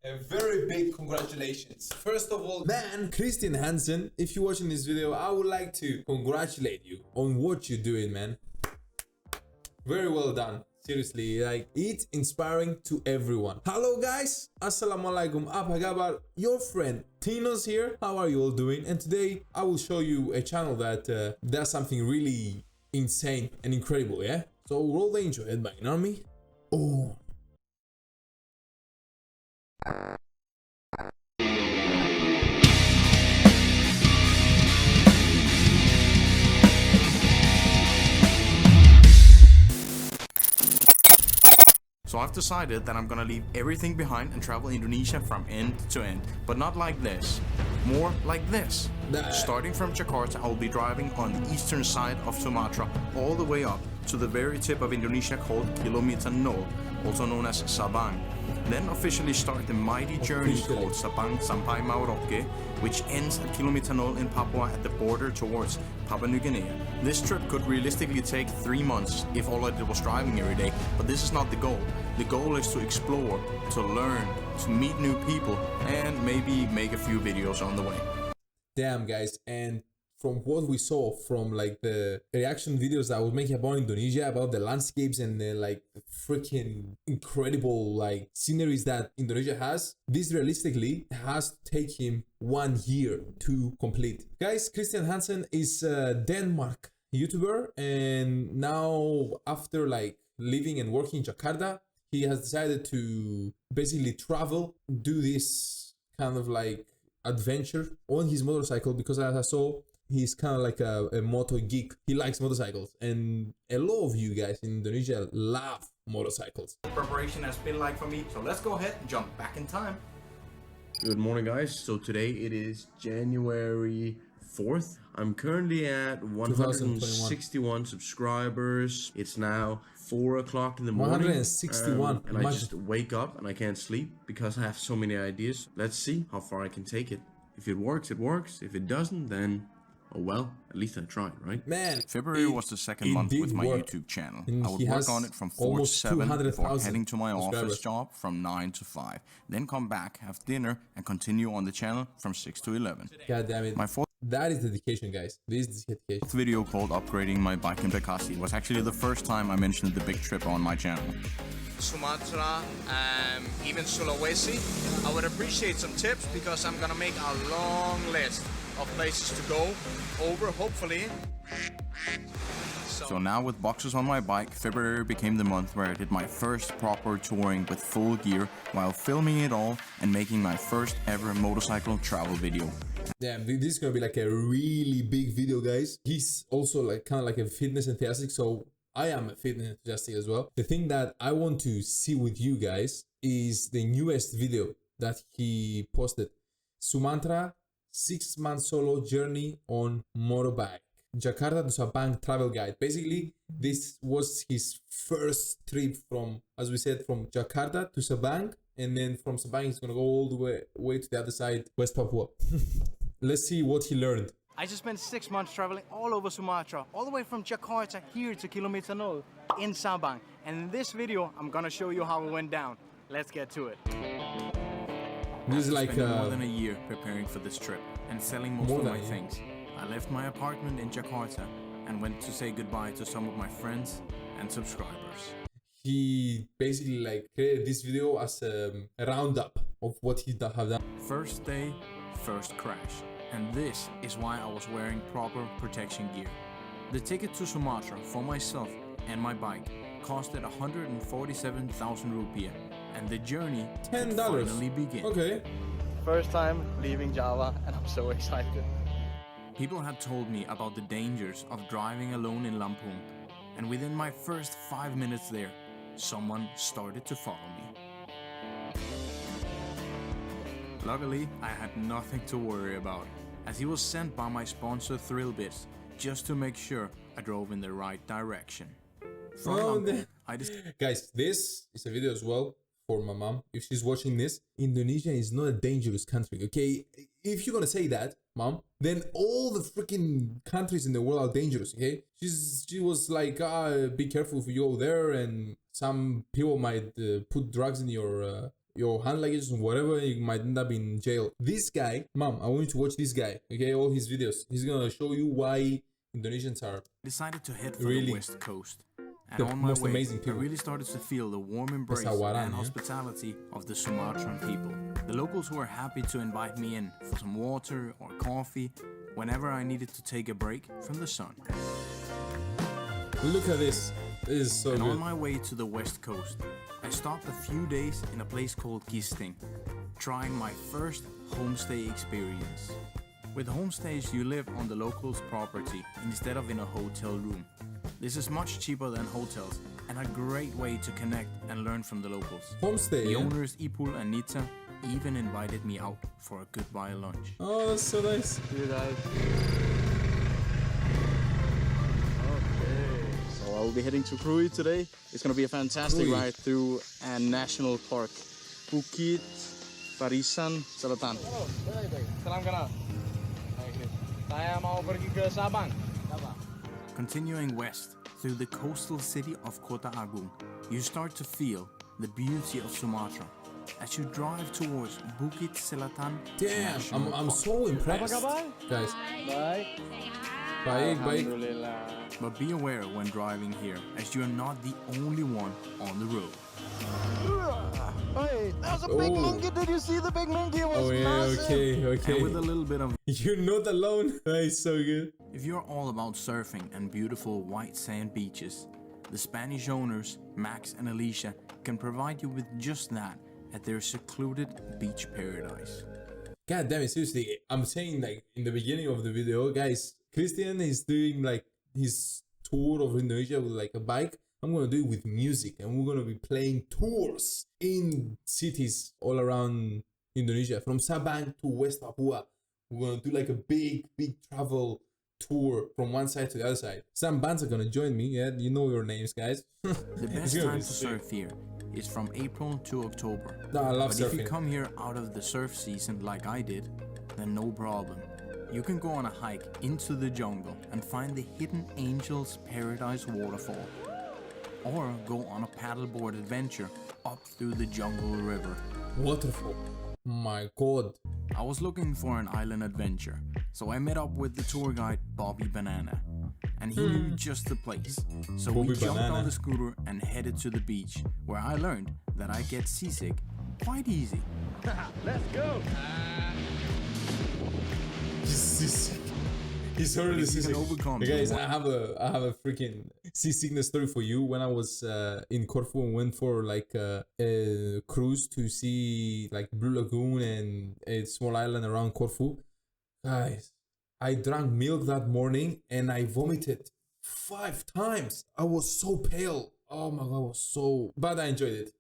A very big congratulations. First of all, man, Christian Hansen, if you're watching this video, I would like to congratulate you on what you're doing, man. Very well done. Seriously, like, it's inspiring to everyone. Hello guys, assalamualaikum, apa kabar? Your friend Tinos here. How are you all doing? And today I will show you a channel that does something really insane and incredible, yeah? So roll the intro, Headbanging Army. Oh. So I've decided that I'm gonna leave everything behind and travel Indonesia from end to end, but not like this, more like this. Starting from Jakarta, I'll be driving on the eastern side of Sumatra all the way up to the very tip of Indonesia called Kilometer 0, also known as Sabang. Then officially start the mighty journey called Sabang Sampai Merauke, which ends at Kilometer 0 in Papua at the border towards Papua New Guinea. This trip could realistically take 3 months if all I did was driving every day, but this is not the goal. The goal is to explore, to learn, to meet new people, and maybe make a few videos on the way. Damn guys, and from what we saw from like the reaction videos that I was making about Indonesia, about the landscapes and the like freaking incredible like sceneries that Indonesia has, this realistically has to take him 1 year to complete. Guys, Christian Hansen is a Denmark YouTuber, and now after like living and working in Jakarta, he has decided to basically travel, do this kind of like adventure on his motorcycle, because as I saw, he's kind of like a moto geek. He likes motorcycles, and a lot of you guys in Indonesia love motorcycles. Preparation has been like for me, so let's go ahead and jump back in time. Good morning guys, so today it is January 4th. I'm currently at 161 subscribers. It's now 4 o'clock in the morning. 161. And I just wake up and I can't sleep because I have so many ideas. Let's see how far I can take it. If it works, it works. If it doesn't, then oh well, at least I tried, right? Man, February was the second month with my YouTube channel. I would work on it from 4 to 7 before heading to my office job from 9 to 5. Then come back, have dinner, and continue on the channel from 6 to 11. God damn it. That is dedication, guys. This is dedication. This video called Upgrading My Bike in Bekasi was actually the first time I mentioned the big trip on my channel. Sumatra, even Sulawesi. I would appreciate some tips because I'm gonna make a long list of places to go over, hopefully. So now with boxes on my bike, February became the month where I did my first proper touring with full gear while filming it all and making my first ever motorcycle travel video. Damn, this is gonna be like a really big video, guys. He's also like kind of like a fitness enthusiast, so I am a fitness enthusiast as well. The thing that I want to see with you guys is the newest video that he posted. Sumatra 6-month solo journey on motorbike. Jakarta to Sabang travel guide. Basically, this was his first trip from, as we said, from Jakarta to Sabang, and then from Sabang he's gonna go all the way to the other side, West Papua. Let's see what he learned. I just spent 6 months traveling all over Sumatra, all the way from Jakarta here to Kilometer 0 in Sabang. And in this video, I'm gonna show you how it went down. Let's get to it. This is like more than a year preparing for this trip and selling most of my things. I left my apartment in Jakarta and went to say goodbye to some of my friends and subscribers. He basically like created this video as a roundup of what he have done. First day, first crash. And this is why I was wearing proper protection gear. The ticket to Sumatra for myself and my bike costed 147,000 rupiah, and the journey $10 finally began. Okay. First time leaving Java, and I'm so excited. People had told me about the dangers of driving alone in Lampung, and within my first 5 minutes there, someone started to follow me. Luckily, I had nothing to worry about, as he was sent by my sponsor Thrillbits just to make sure I drove in the right direction. Guys, this is a video as well for my mom. If she's watching this, Indonesia is not a dangerous country, okay? If you're gonna say that, mom, then all the freaking countries in the world are dangerous, okay? She was like, be careful if you go there, and some people might put drugs in your your hand luggage and whatever, you might end up in jail. This guy, mom, I want you to watch this guy, okay, all his videos. He's gonna show you why Indonesians are Decided to head for really the west coast. And the on my most way, amazing I people. really started to feel the warm embrace Pesawaran, and yeah? hospitality of the Sumatran people. The locals were happy to invite me in for some water or coffee whenever I needed to take a break from the sun. Look at this. This is so And good. on my way to the west coast, I stopped a few days in a place called Gisting, trying my first homestay experience. With homestays, you live on the locals' property instead of in a hotel room. This is much cheaper than hotels and a great way to connect and learn from the locals. Homestay, The yeah? owners, Ipul and Nita, even invited me out for a goodbye lunch. Oh, that's so nice. You guys. Okay. So I'll be heading to Krui today. It's gonna be a fantastic Krui. ride through a national park. Bukit Barisan Selatan. Halo, salam kenal. Saya mau pergi ke Sabang. Continuing west through the coastal city of Kota Agung, you start to feel the beauty of Sumatra as you drive towards Bukit Selatan Damn, National I'm Park. so impressed. Guys, Baik. baik. Alhamdulillah. But be aware when driving here, as you are not the only one on the road. Hey, there's a big Oh. monkey. Did you see the big monkey? It was Oh yeah, massive. okay. And with a little bit of, You're not alone. That is so good. if you're all about surfing and beautiful white sand beaches, the Spanish owners, Max and Alicia, can provide you with just that at their secluded beach paradise. God damn it, seriously. I'm saying like in the beginning of the video, guys, Christian is doing like his tour of Indonesia with like a bike. I'm gonna do it with music, and we're gonna be playing tours in cities all around Indonesia, from Sabang to West Papua. We're gonna do like a big travel tour from one side to the other side. Some bands are gonna join me. Yeah, you know your names, guys. The best time to surf here is from April to October. No, I love But if you surfing. come here out of the surf season like I did, then no problem. You can go on a hike into the jungle and find the hidden Angel's Paradise waterfall. Or go on a paddleboard adventure up through the jungle river. Waterfall. My God. I was looking for an island adventure, so I met up with the tour guide Bobby Banana. And he knew just the place. So we Bobby jumped Banana. on the scooter and headed to the beach, where I learned that I get seasick quite easy. Let's go. He's already If you can seasick. overcome Hey guys, the I have a freaking seasickness story for you. When I was in Corfu and went for like a cruise to see like Blue Lagoon and a small island around Corfu, guys, I drank milk that morning and I vomited 5 times. I was so pale. Oh my God, I was so... But I enjoyed it.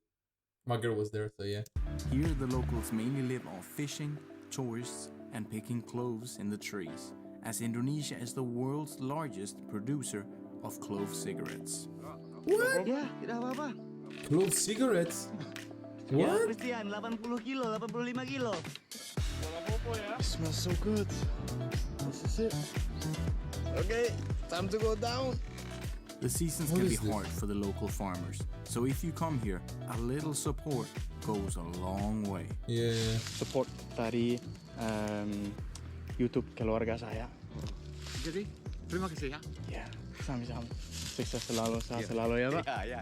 My girl was there, so yeah. Here, the locals mainly live off fishing, tourists, and picking cloves in the trees, as Indonesia is the world's largest producer of clove cigarettes. What? Ya, tidak apa-apa. Clove cigarettes? Ya, What? Christian, 80 kilo, 85 kilo. It smells so good. This is it. Okay, time to go down. The seasons What can be is this? hard for the local farmers, so if you come here, a little support goes a long way. Yeah. Support dari YouTube keluarga saya. Jadi, terima kasih ya. Ya, sama-sama. Sukses selalu, sehat selalu ya, Pak. Ya.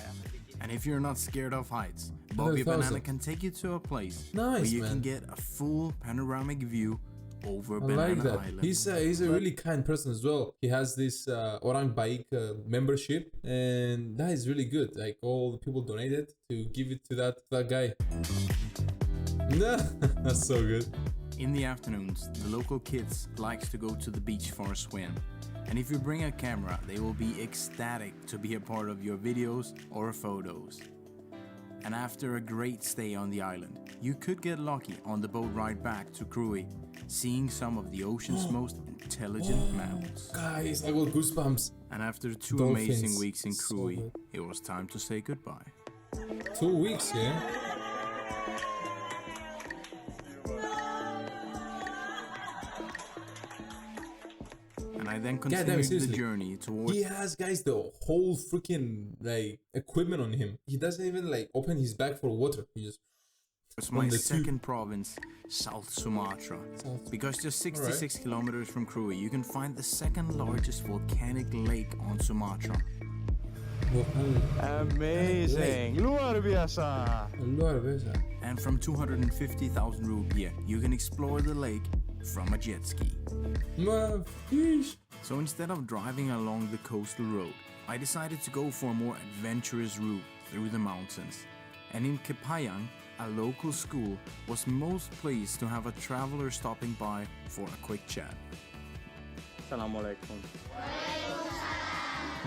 And if you're not scared of heights, Bobby 100,000. Banana can take you to a place where Nice, you can man. get a full panoramic view over I Banana like that. Island. He's a really kind person as well. He has this Orang Baik membership, and that is really good. Like all the people donated to give it to that guy. Nah, that's so good. In the afternoons, the local kids likes to go to the beach for a swim. And if you bring a camera, they will be ecstatic to be a part of your videos or photos. And after a great stay on the island, you could get lucky on the boat ride back to Krui, seeing some of the ocean's most intelligent mammals. Guys, I got goosebumps. And after 2 Dolphins. amazing weeks in So Krui, good. it was time to say goodbye. 2 weeks, yeah. And I then damn, continued the seriously. journey towards He has, guys, the whole freaking like equipment on him. He doesn't even like open his bag for water. He just It's my the second province, South Sumatra. Because just 66 kilometers from Krui, you can find the second largest volcanic lake on Sumatra. Amazing. Luar biasa. And from 250,000 rupiah, you can explore the lake from a jet ski. So instead of driving along the coastal road, I decided to go for a more adventurous route through the mountains. And in Kepayang, a local school was most pleased to have a traveler stopping by for a quick chat. Assalamualaikum.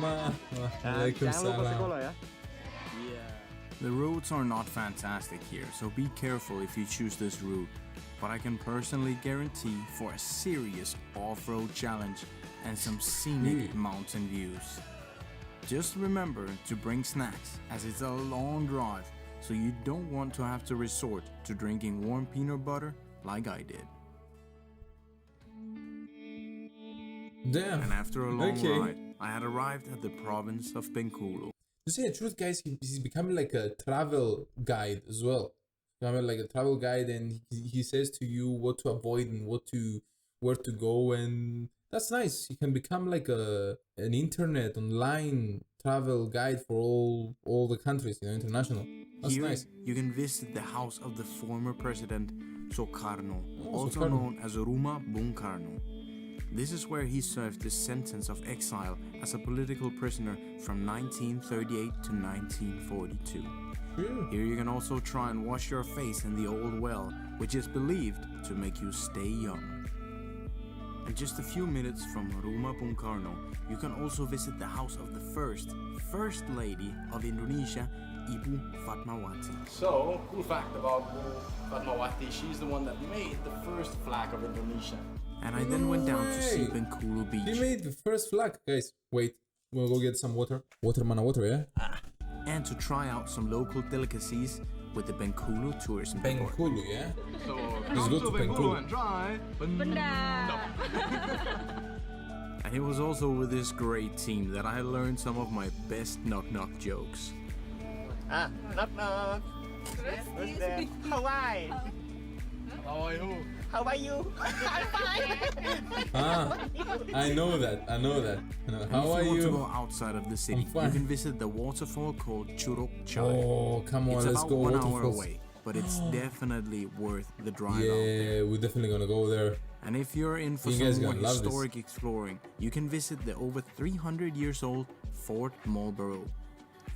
Waalaikumsalam. Jangan lupa sekolah ya. The roads are not fantastic here, so be careful if you choose this route. But I can personally guarantee for a serious off-road challenge and some scenic mountain views. Just remember to bring snacks, as it's a long drive, so you don't want to have to resort to drinking warm peanut butter like I did. Damn. And after a long ride, I had arrived at the province of Bengkulu. To say the truth, guys, he's becoming like a travel guide as well. Becoming like a travel guide, and he says to you what to avoid and where to go, and that's nice. He can become like an internet online travel guide for all the countries, international. That's Here, nice. you can visit the house of the former president Soekarno, also Soekarno. known as Rumah Bung Karno. This is where he served the sentence of exile as a political prisoner from 1938 to 1942. Here you can also try and wash your face in the old well, which is believed to make you stay young. And just a few minutes from Rumah Bung Karno, you can also visit the house of the first lady of Indonesia, Ibu Fatmawati. So, cool fact about Fatmawati, she's the one that made the first flag of Indonesia. And I then went down to see Bengkulu Beach. He made the first flag, guys. Wait, we'll go get some water. Water, yeah? And to try out some local delicacies with the Bengkulu Tourism Board. Bengkulu, yeah? So, Let's go to Bengkulu and try. And it was also with this great team that I learned some of my best knock-knock jokes. Knock knock. Who's there? Hawaii. How are you? How are you? I know that. How are If you want to you? go outside of the city, you fine. can visit the waterfall called Curug Chai. Oh, come on, It's let's about go 1 hour waterfalls. away, but it's definitely worth the drive out there. Yeah, we're definitely gonna go there. And if you're in for You guys some more gonna love this. historic exploring, you can visit the over 300 years old Fort Marlborough,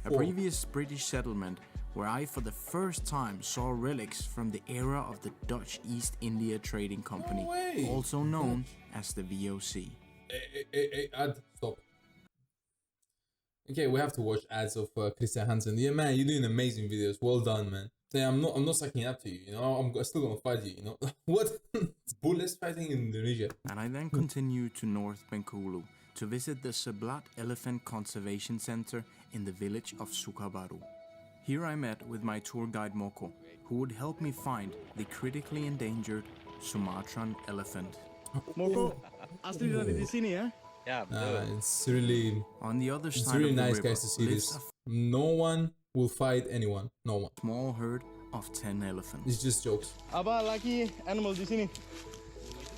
a previous British settlement where I for the first time saw relics from the era of the Dutch East India Trading Company, No way. also known as the VOC. Hey, ad, stop. Okay, we have to watch ads of Christian Hansen. Yeah, man, you're doing amazing videos. Well done, man. Yeah, I'm not sucking up to you. I'm still gonna fight you. What? Bullets fighting in Indonesia. And I then continued to North Bengkulu to visit the Seblat Elephant Conservation Center in the village of Sukabaru. Here I met with my tour guide Moko, who would help me find the critically endangered Sumatran elephant. Moko, asli dari di sini ya? It's really On the other side really of the nice, river guys, to see lives this. No one will fight anyone. No one. a small herd of 10 elephants. It's just jokes. Apa lagi animal di sini?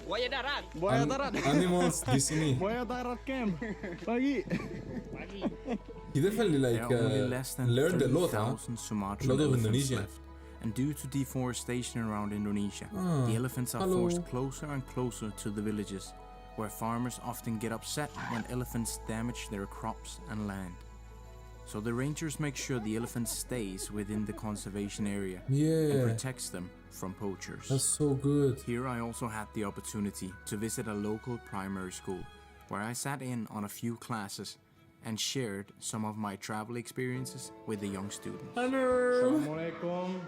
Buaya darat. Buaya darat. Animals di sini. Buaya darat camp. Pagi. He definitely There are only less than learned a lot, 30,000 Sumatran A lot of elephants Indonesian. left. And due to deforestation around Indonesia, the elephants are hello. forced closer and closer to the villages, where farmers often get upset when elephants damage their crops and land. So the rangers make sure the elephant stays within the conservation area and Yeah, protects them from poachers. that's so good. Here I also had the opportunity to visit a local primary school, where I sat in on a few classes and shared some of my travel experiences with the young students. Hello. Assalamualaikum.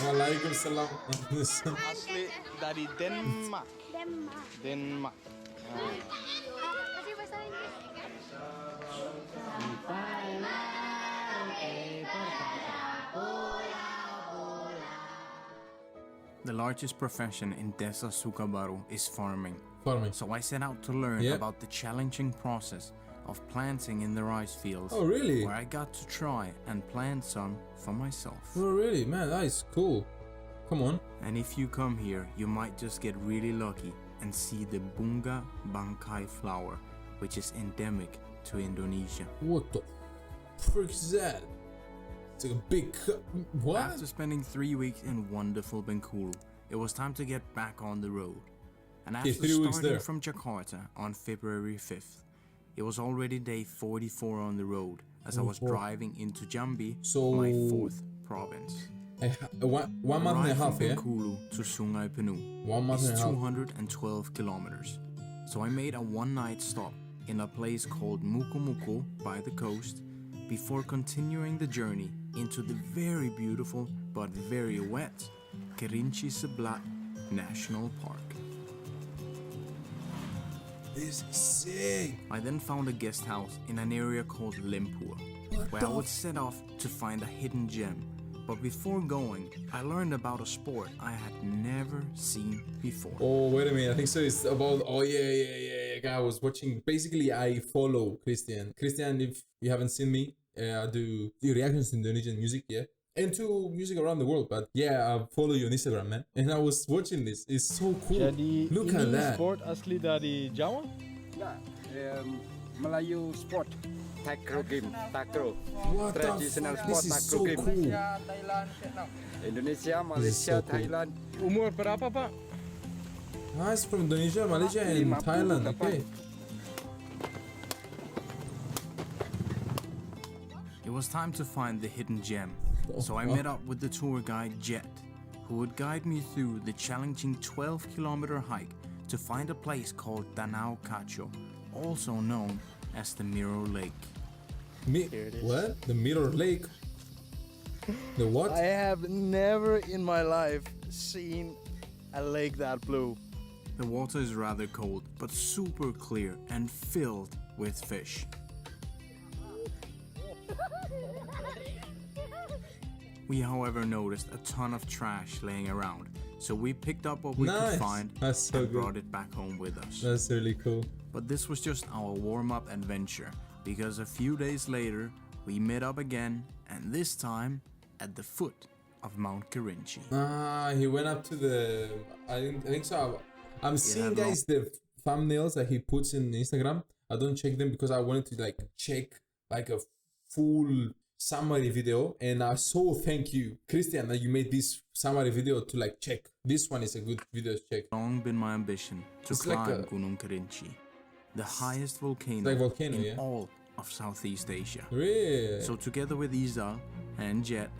Waalaikumsalam. Asli dari Denmark. Denmark. Kasih bahasa Inggris. The largest profession in Desa Sukabaru is farming. Farming. So I set out to learn Yep. about the challenging process of planting in the rice fields. Oh, really? Where I got to try and plant some for myself. Oh, really? Man, that is cool. Come on. And if you come here, you might just get really lucky and see the bunga bangkai flower, which is endemic to Indonesia. What the frick is that? It's like a big what? After spending 3 weeks in wonderful Bengkulu, it was time to get back on the road. And after 3 weeks starting there. from Jakarta on February 5th, it was already day 44 on the road as I was 44. driving into Jambi, So- my 4th province. One month and a half, from yeah? Bengkulu to Sungai Penuh 1 month is and a half. 212 kilometers. So I made a one-night stop in a place called Muko by the coast before continuing the journey into the very beautiful but very wet Kerinci Sebelah National Park. This is sick. I then found a guest house in an area called Lempur, where I would set off to find a hidden gem. But before going, I learned about a sport I had never seen before. Oh, wait a minute. I think so. It's about. Oh, yeah. I was watching. Basically, I follow Christian. Christian, if you haven't seen me, I do reactions to Indonesian music, yeah. And to music around the world. But yeah, I follow you on Instagram, man. And I was watching this. It's so cool. Jadi Look ini at that. sport asli dari Jawa? Enggak, Melayu sport, takraw game, takraw. What the Traditional fuck? sport, This is takraw so game. cool. Indonesia, This is Malaysia, so cool. Thailand. Umur berapa, Pak? Ah, it's from Indonesia, Malaysia, and 50 Thailand. depan. Okay. It was time to find the hidden gem, so I met up with the tour guide Jet, who would guide me through the challenging 12-kilometer hike to find a place called Danau Kacho, also known as the Mirror Lake. What? The Mirror Lake? The what? I have never in my life seen a lake that blue. The water is rather cold, but super clear and filled with fish. We, however, noticed a ton of trash laying around, so we picked up what we Nice. could find That's so and good. brought it back home with us. That's really cool. But this was just our warm-up adventure, because a few days later, we met up again, and this time at the foot of Mount Kerinci. Ah, he went up to the. I think so. I'm seeing, no. guys, the thumbnails that he puts in Instagram. I don't check them because I wanted to like check like a full summary video, and I so thank you, Christian, that you made this summary video to like check. This one is a good video to check. Long been my ambition to It's like climb a- Gunung Kerinci, the highest volcano, like volcano, in yeah. all of Southeast Asia. Really? So together with Isa and Jet,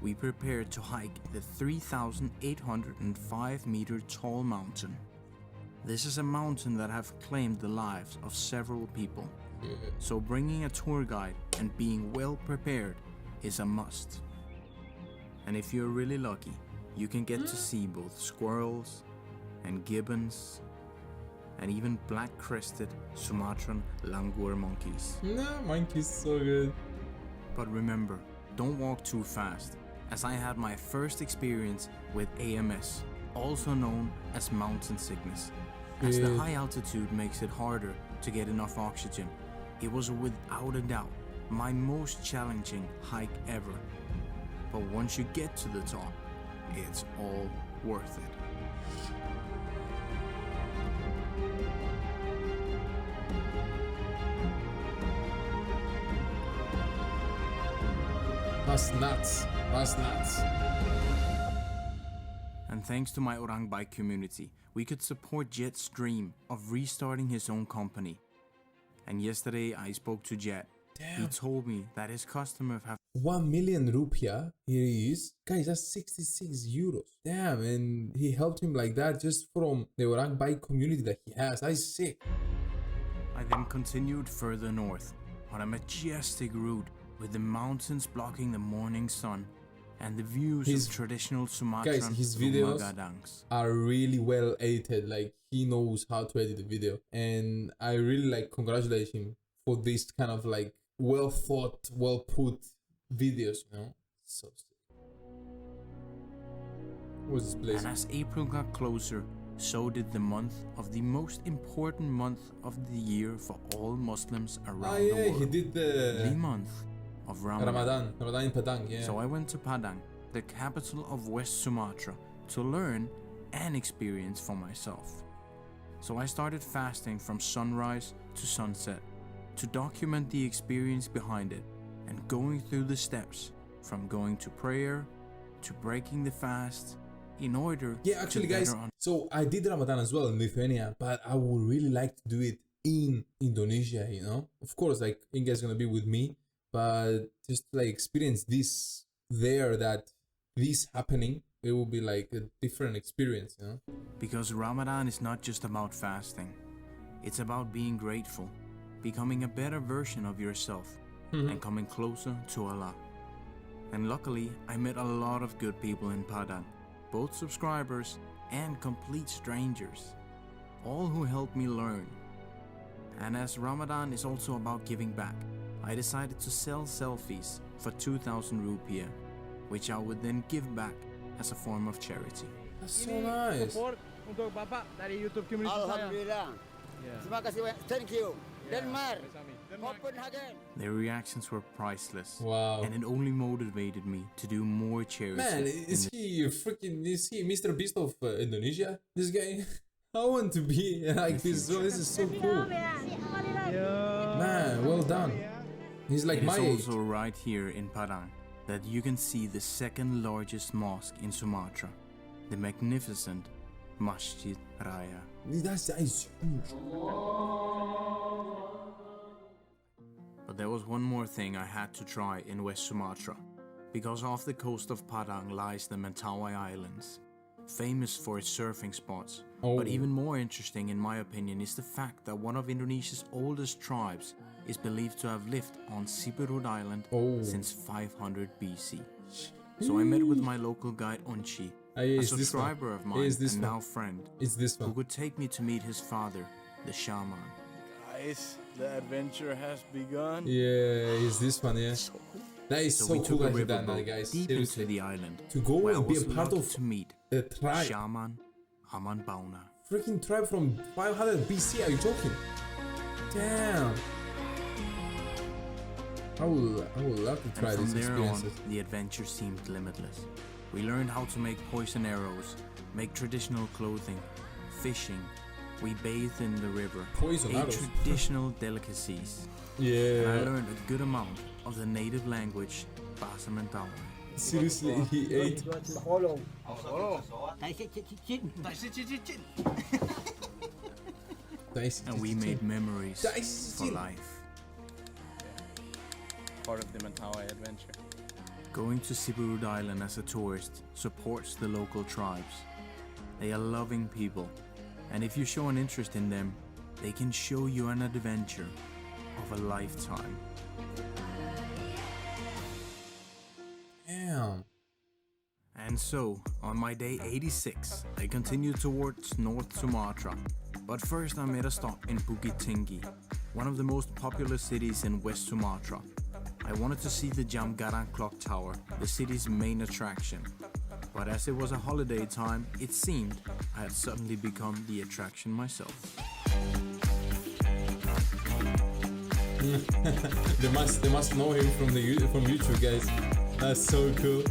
we prepared to hike the 3,805 meter tall mountain. This is a mountain that have claimed the lives of several people. So bringing a tour guide and being well prepared is a must. And if you're really lucky, you can get to see both squirrels and gibbons and even black-crested Sumatran langur monkeys. No, monkey's so good. But remember, don't walk too fast, as I had my first experience with AMS, also known as mountain sickness. As the Yeah. high altitude makes it harder to get enough oxygen, it was without a doubt my most challenging hike ever. But once you get to the top, it's all worth it. That's nuts. That's nuts. And thanks to my Orang Bike community, we could support Jet's dream of restarting his own company. And yesterday I spoke to Jet. He Damn. told me that his customers have 1 million rupiah. Here he is. Guys, that's 66 euros. Damn, and he helped him like that just from the Orang bike community that he has. That is sick. I then continued further north on a majestic route with the mountains blocking the morning sun and the views His- of traditional Sumatran Guys, his videos Lumagadans. are really well edited. Like, he knows how to edit the video. And I really like congratulate him for this kind of like well thought, well put videos, you know? So sick. What's this place? And as April got closer, so did the month of the most important month of the year for all Muslims around the world. He did the month of Ramadan. Ramadan in Padang, yeah. So I went to Padang, the capital of West Sumatra, to learn and experience for myself. So I started fasting from sunrise to sunset to document the experience behind it and going through the steps from going to prayer to breaking the fast in order actually guys, so I did Ramadan as well in Lithuania, but I would really like to do it in Indonesia, you know. Of course, like Inga's gonna be with me, but just like experience this there, that this happening, it will be like a different experience, you know. Because Ramadan is not just about fasting, it's about being grateful, becoming a better version of yourself, and coming closer to Allah. And luckily, I met a lot of good people in Padang, both subscribers and complete strangers, all who helped me learn. And as Ramadan is also about giving back, I decided to sell selfies for 2,000 rupiah, which I would then give back as a form of charity. That's so nice. Support untuk Bapak dari YouTube community saya. Alhamdulillah. Terima kasih banyak. Thank you. Denmark. Copenhagen. Their reactions were priceless. Wow. And it only motivated me to do more charity. Man, is he Mr. Beast of Indonesia? This guy? I want to be like this. So this is so cool. Man, well done. He's like my age. It is also right here in Padang that you can see the second largest mosque in Sumatra, the magnificent Masjid Raya. That is huge. But there was one more thing I had to try in West Sumatra, because off the coast of Padang lies the Mentawai Islands, famous for its surfing spots. But even more interesting in my opinion is the fact that one of Indonesia's oldest tribes is believed to have lived on Siberut Island since 500 BC. So I met with my local guide Onchi, a subscriber of mine and now friend, who could take me to meet his father, the shaman. Guys, the adventure has begun. Yeah, it's this one, yeah. That is so cool that you've done that, guys. Deep into the island, to go and be a part of to meet the tribe. Shaman Haman Bauna. Freaking tribe from 500 BC, are you joking? Damn. I would love to try these experiences. On, the adventure seemed limitless. We learned how to make poison arrows, make traditional clothing, fishing. We bathed in the river, ate traditional delicacies. Yeah. And I learned a good amount of the native language, Bahasa Mentawai. Seriously, he ate. And we made memories for life. Part of the Mentawai adventure. Going to Siberut Island as a tourist supports the local tribes. They are loving people, and if you show an interest in them, they can show you an adventure of a lifetime. Damn. And so, on my day 86, I continued towards North Sumatra. But first I made a stop in Bukit Tinggi, one of the most popular cities in West Sumatra. I wanted to see the Jam Garang clock tower, the city's main attraction. But as it was a holiday time, it seemed I had suddenly become the attraction myself. they must know him from YouTube, guys. That's so cool.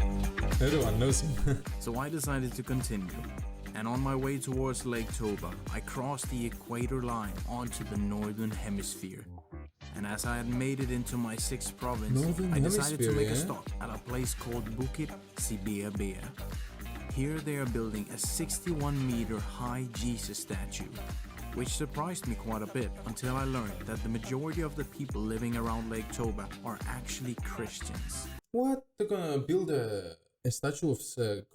Everyone knows him. So I decided to continue. And on my way towards Lake Toba, I crossed the equator line onto the northern hemisphere. And as I had made it into my 6th province, I decided to make a stop at a place called Bukit Sibeabea. Here they are building a 61-meter high Jesus statue, which surprised me quite a bit until I learned that the majority of the people living around Lake Toba are actually Christians. What? They're gonna build a statue of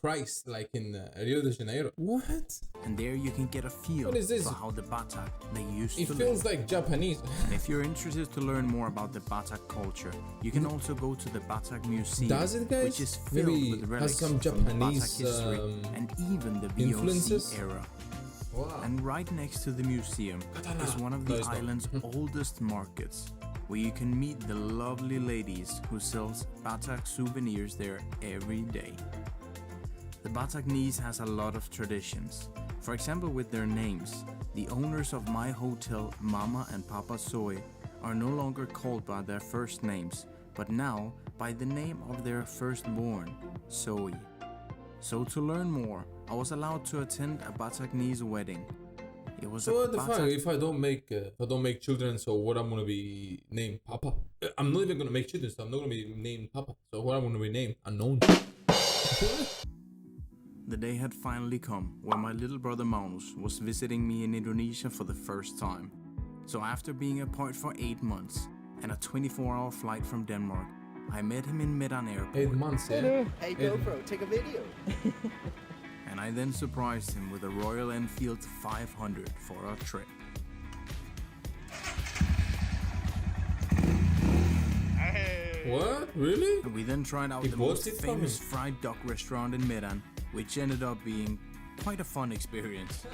Christ like in Rio de Janeiro? What? And there you can get a feel for how the Batak they used to live. It feels like Japanese. And if you're interested to learn more about the Batak culture, you can also go to the Batak Museum. Does it, guys? Which is filled with relics some from Japanese Batak history and even the influences? VOC era. Wow. And right next to the museum is one of the island's oldest markets, where you can meet the lovely ladies who sells Batak souvenirs there every day. The Bataknese has a lot of traditions, For example, with their names, the owners of my hotel, Mama and Papa Soy, are no longer called by their first names, but now by the name of their firstborn, Soy. So to learn more, I was allowed to attend a Batagnese wedding. It was So a what the fuck? If I don't make children, so what I'm gonna be named Papa? I'm not even gonna make children, so I'm not gonna be named Papa. So what I'm gonna be named? Unknown. The day had finally come where my little brother Magnus was visiting me in Indonesia for the first time. So after being apart for 8 months and a 24-hour flight from Denmark, I met him in Medan Airport. 8 months, yeah? Hey GoPro, take a video. And I then surprised him with a Royal Enfield 500 for our trip. What? Really? And we then tried out He the bought most it from famous him? fried duck restaurant in Medan, which ended up being quite a fun experience.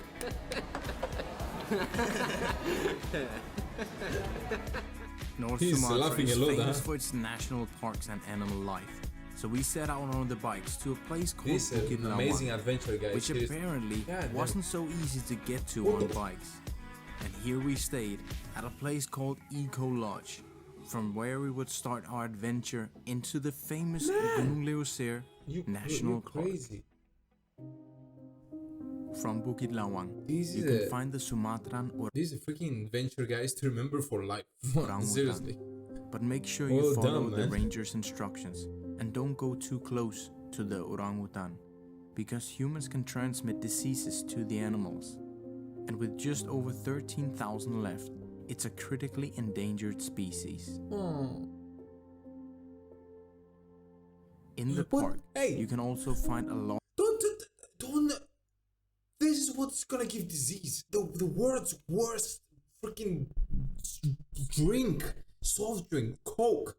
North He's Sumatra laughing is a lot, famous huh? for its national parks and animal life. So we set out on the bikes to a place called This is Bukit an Lawang, amazing adventure, guys. which Seriously. apparently God damn. wasn't so easy to get to What on the- bikes. And here we stayed at a place called Eco Lodge, from where we would start our adventure into the famous Gunung Leuser National You're Park. crazy. From Bukit Lawang, This you is can find the Sumatran This is a freaking adventure, guys, to remember for life. Orangutan. Seriously. But make sure Well you follow done, the man. ranger's instructions and don't go too close to the orangutan, because humans can transmit diseases to the animals. And with just over 13,000 left, it's a critically endangered species. Oh. In the What? park, Hey. you can also find a lot Don't. This is what's gonna give disease. The world's worst freaking drink, soft drink, Coke,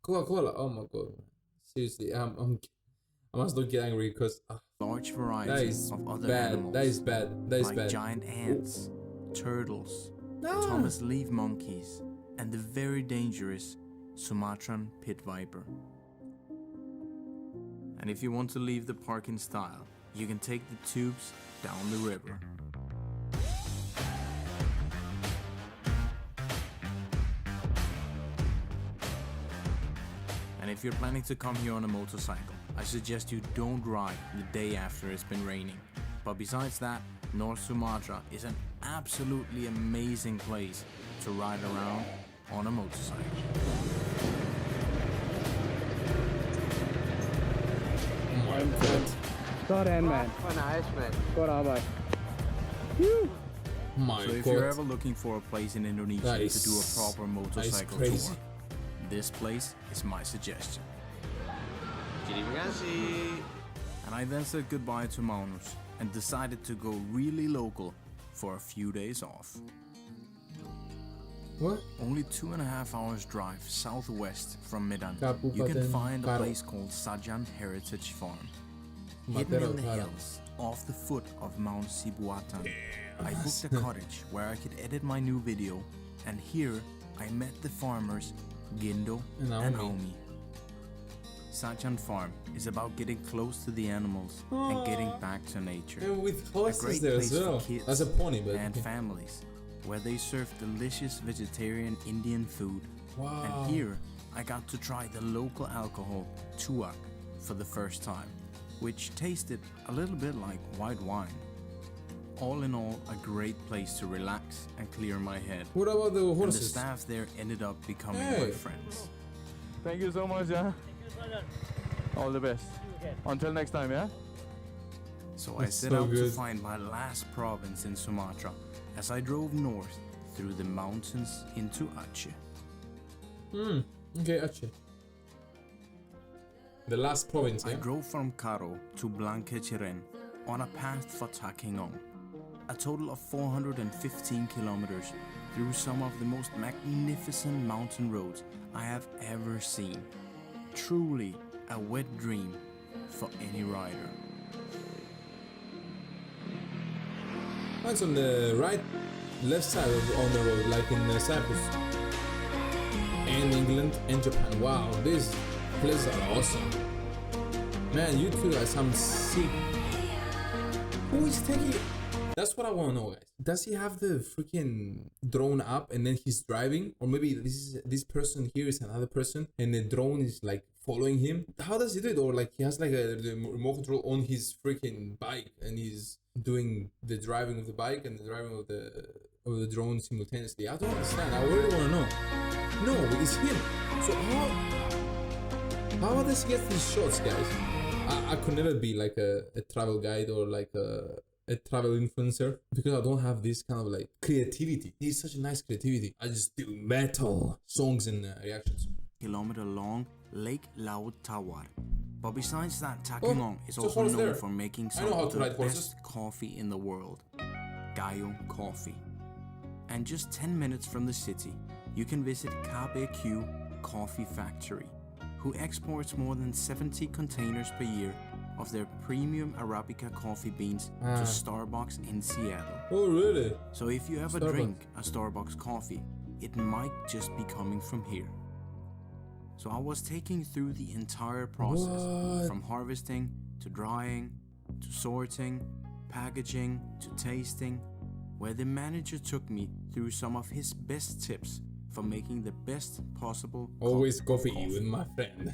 Coca-Cola. Oh my god. Seriously, I must not get angry because large that varieties is of other bad. animals, That is bad. That is like bad. giant ants, turtles, No. Thomas leaf monkeys, and the very dangerous Sumatran pit viper. And if you want to leave the park in style, you can take the tubes down the river. And if you're planning to come here on a motorcycle, I suggest you don't ride the day after it's been raining. But besides that, North Sumatra is an absolutely amazing place to ride around on a motorcycle. Oh my god. Keren man. Oh, nice, man. Kora bhai. My So if god. you're ever looking for a place in Indonesia That to is- do a proper motorcycle crazy. tour, this place is my suggestion. Terima kasih. And I then said goodbye to Magnus and decided to go really local for a few days off. What? Only 2.5 hours drive southwest from Medan, Kabupaten you can find a Karo. place called Sajan Heritage Farm. Hidden Matero in the Karo. hills, off the foot of Mount Sibuatan, I booked a cottage where I could edit my new video, and here I met the farmers Gindo And and Naomi. Naomi. Sajan Farm is about getting close to the animals and getting back to nature. And with A horses great there place as well. for kids That's a pony, but and families, where they serve delicious vegetarian Indian food. wow. And here I got to try the local alcohol tuak for the first time, which tasted a little bit like white wine. All in all, a great place to relax and clear my head. What about the And the horses? staff there ended up becoming Hey. my friends. Thank you so much, yeah. All the best. Until next time, yeah. So I That's set so out to good. find my last province in Sumatra as I drove north through the mountains into Aceh. Okay, actually. The last province, I yeah? drove from Karo to Blanqueciren on a path for Takengon, a total of 415 kilometers through some of the most magnificent mountain roads I have ever seen. Truly a wet dream for any rider. It's on the left side on the road, like in Cyprus. And England and Japan. Wow, these places are awesome. Man, you two are some sick. Who is taking That's what I want to know, guys. Does he have the freaking drone up and then he's driving, or maybe this person here is another person and the drone is like following him? How does he do it? Or like he has like the remote control on his freaking bike and he's doing the driving of the bike and the driving of the drone simultaneously. I don't understand. I really want to know. No, it's him. So how does he get these shots, guys? I could never be like a travel guide or like a travel influencer because I don't have this kind of like creativity. He's such a nice creativity. I just do metal songs and reactions. Kilometer long Lake Laut Tawar. But besides that, Taquingong is so also known there. for making I some know how of to the ride horses. best coffee in the world. Gayo Coffee. And just 10 minutes from the city, you can visit KBQ Coffee Factory, who exports more than 70 containers per year of their premium Arabica coffee beans to Starbucks in Seattle. Oh, really? So if you ever drink a Starbucks coffee, it might just be coming from here. So I was taking through the entire process, from harvesting to drying to sorting, packaging to tasting, where the manager took me through some of his best tips for making the best possible always coffee with my friend.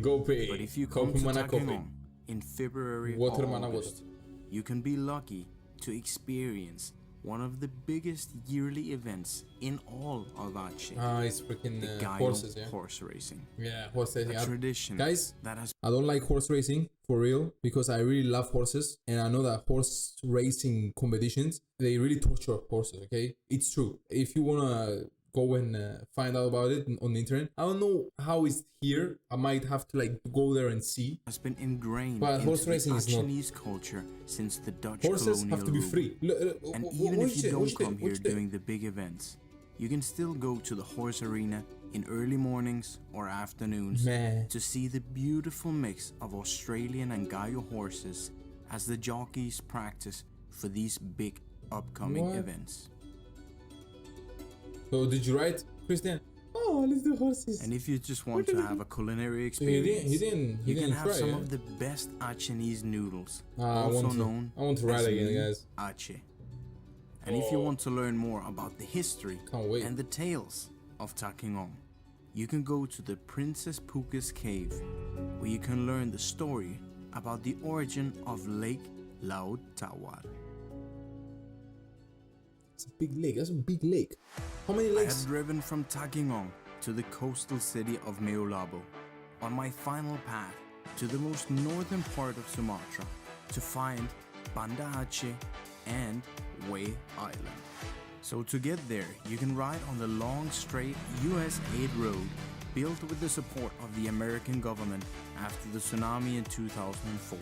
Gopi. But if you come to Taquingong in February or August, you can be lucky to experience one of the biggest yearly events in all of Aceh. It's freaking horses, horse racing. Yeah, horse racing. A tradition, guys, that has. I don't like horse racing for real because I really love horses and I know that horse racing competitions, they really torture horses. Okay, it's true. If you wanna go and find out about it on the internet, I don't know how it's here. I might have to like go there and see. Has been ingrained but horse into racing the is not. Achenese culture since the Dutch Horses colonial have to be rule. free. And even if you don't come here during the big events, you can still go to the horse arena in early mornings or afternoons to see the beautiful mix of Australian and Gayo horses as the jockeys practice for these big upcoming events. So did you write, Christian? Oh, let's do horses. And if you just want to have a culinary experience, you can have try, some of the best Achenese noodles, I want to ride again, guys. Aceh. And if you want to learn more about the history and the tales of Taquingong, you can go to the Princess Puka's Cave, where you can learn the story about the origin of Lake Laut Tawar. It's a big lake. That's a big lake. How many lakes? I had driven from Taquingong to the coastal city of Meolabo on my final path to the most northern part of Sumatra to find Banda Aceh and Way Island. So to get there, you can ride on the long, straight US aid road built with the support of the American government after the tsunami in 2004.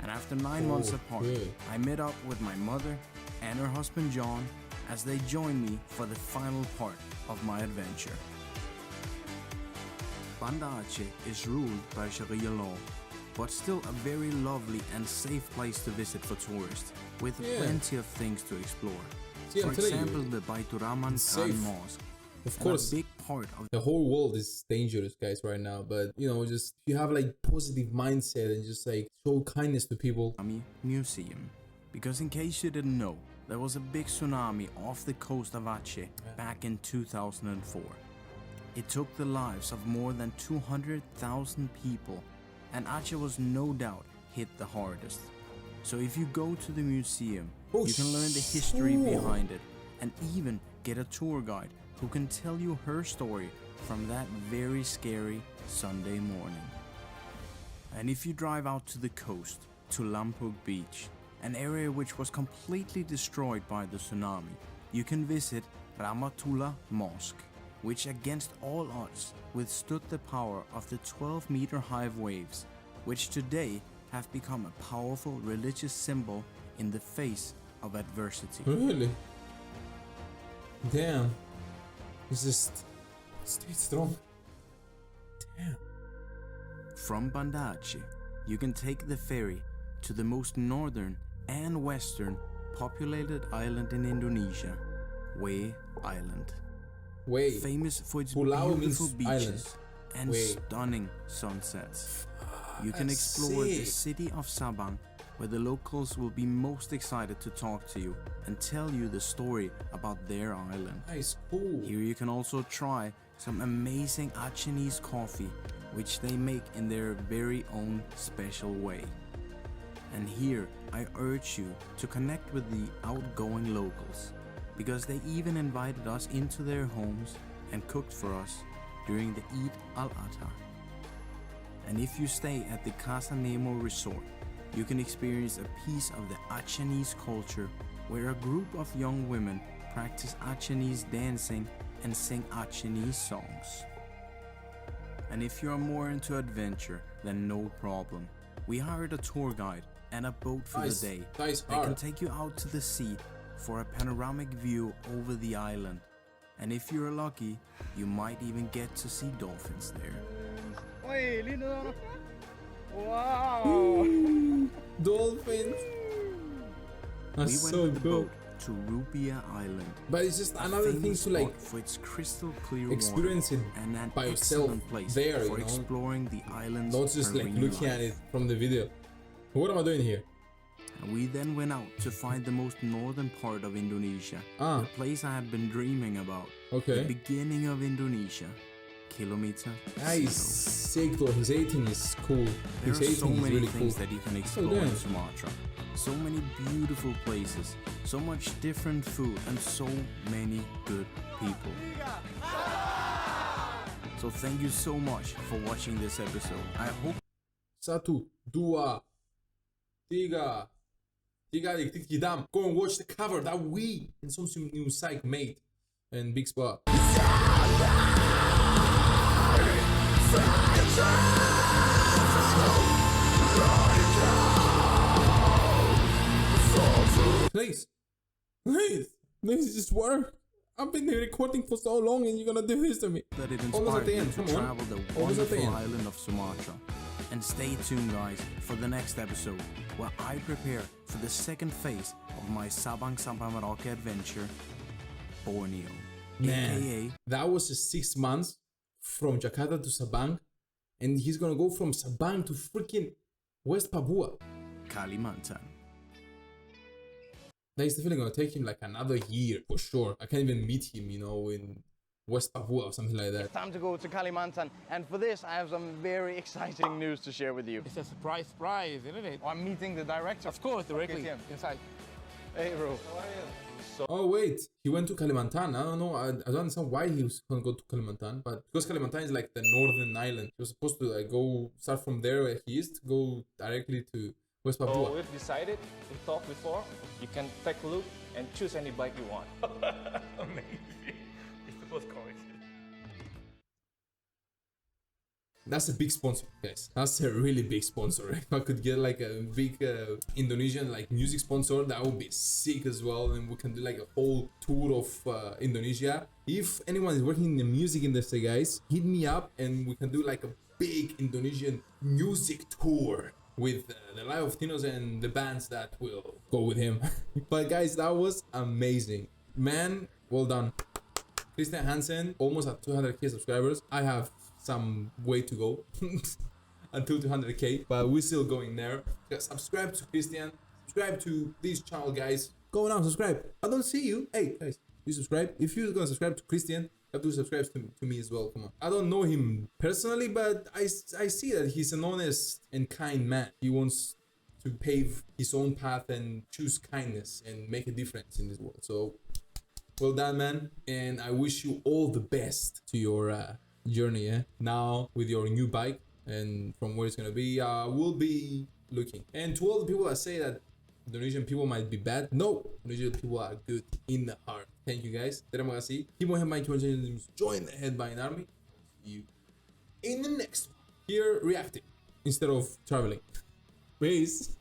And after 9 months apart, I met up with my mother and her husband John as they joined me for the final part of my adventure. Banda Aceh is ruled by Sharia law, but still a very lovely and safe place to visit for tourists, with plenty of things to explore. For example, the Baitur Rahman Khan Mosque. Of course, a big part of the whole world is dangerous, guys, right now. But you know, just if you have like positive mindset and just like show kindness to people. Museum, because in case you didn't know, there was a big tsunami off the coast of Aceh back in 2004. It took the lives of more than 200,000 people, and Aceh was no doubt hit the hardest. So if you go to the museum, you can learn the history behind it and even get a tour guide who can tell you her story from that very scary Sunday morning. And if you drive out to the coast, to Lampung Beach, an area which was completely destroyed by the tsunami, you can visit Rahmatullah Mosque, which against all odds withstood the power of the 12-meter high waves, which today have become a powerful religious symbol in the face of adversity. Really? Damn. It's just stay strong. Damn. From Banda Aceh, you can take the ferry to the most northern and western populated island in Indonesia, Way Island. Way. Famous for its Pulau beautiful beaches island. and Way. stunning sunsets. You can explore the city of Sabang where the locals will be most excited to talk to you and tell you the story about their island. Nice, cool. Here you can also try some amazing Achenese coffee, which they make in their very own special way. And here I urge you to connect with the outgoing locals, because they even invited us into their homes and cooked for us during the Eid al-Adha. And if you stay at the Casa Nemo Resort, you can experience a piece of the Achenese culture, where a group of young women practice Achenese dancing and sing Achenese songs. And if you are more into adventure, then no problem. We hired a tour guide and a boat for the day. They can take you out to the sea for a panoramic view over the island. And if you're lucky, you might even get to see dolphins there. Wow! Dolphins! That's we so went with the cool. boat to Rupia Island. But it's just another thing to like for its crystal clear experience it water and an by yourself excellent place there, for you know? exploring the island's Not just like marine looking life. at it from the video. What am I doing here? And we then went out to find the most northern part of Indonesia, the place I had been dreaming about. Okay. The beginning of Indonesia, Kilometer Nice. Zero. Sick though. His 18 is cool. There His are 18 so is many really things cool. that you can explore damn. in Sumatra. So many beautiful places, so much different food, and so many good people. So thank you so much for watching this episode. I hope 1, 2, 3, 3, Gidam. Go and watch the cover that we and some new psych made and Big Spot. Please, just work. I've been recording for so long and you're gonna do this to me. that it Almost at inspired the you end, to come on. travel the Almost at the wonderful end. island of Sumatra. And stay tuned, guys, for the next episode, where I prepare for the second phase of my Sabang Sampai Merauke adventure, Borneo. Man, AKA that was 6 months from Jakarta to Sabang, and he's gonna go from Sabang to freaking West Papua. Kalimantan. That is definitely gonna take him like another year for sure. I can't even meet him, you know, in West Papua or something like that. Time to go to Kalimantan, and for this I have some very exciting news to share with you. It's a surprise, isn't it? I'm meeting the director. Of course, directly Tim. inside. Hey bro. Oh wait, he went to Kalimantan. I don't know. I don't understand why he was gonna go to Kalimantan, but because Kalimantan is like the northern island, he was supposed to like go start from there where he is to go directly to West Papua. So we've decided, we talked before, you can take a look and choose any bike you want. Amazing. It's the most coincidence. That's a big sponsor, guys. That's a really big sponsor. If I could get like a big Indonesian like music sponsor, that would be sick as well. And we can do like a whole tour of Indonesia. If anyone is working in the music industry, guys, hit me up and we can do like a big Indonesian music tour with the live of Tinos and the bands that will go with him. But guys, that was amazing. Man, well done. Christian Hansen, almost at 200k subscribers. I have some way to go until 200k, but we're still going there. Subscribe to Christian, subscribe to this channel, guys. Go now, subscribe. I don't see you. Hey guys, you subscribe. If you're gonna subscribe to Christian, you have to subscribe to me as well. Come on. I don't know him personally, but I see that he's an honest and kind man. He wants to pave his own path and choose kindness and make a difference in this world. So well done, man, and I wish you all the best to your journey, now with your new bike and from where it's gonna be. We'll be looking. And to all the people that say that Indonesian people might be bad, no, Indonesian people are good in the heart. Thank you, guys. Terima kasih. Keep on headbanging, join the Headbanging Army. See you in the next one. Here reacting instead of traveling. Peace.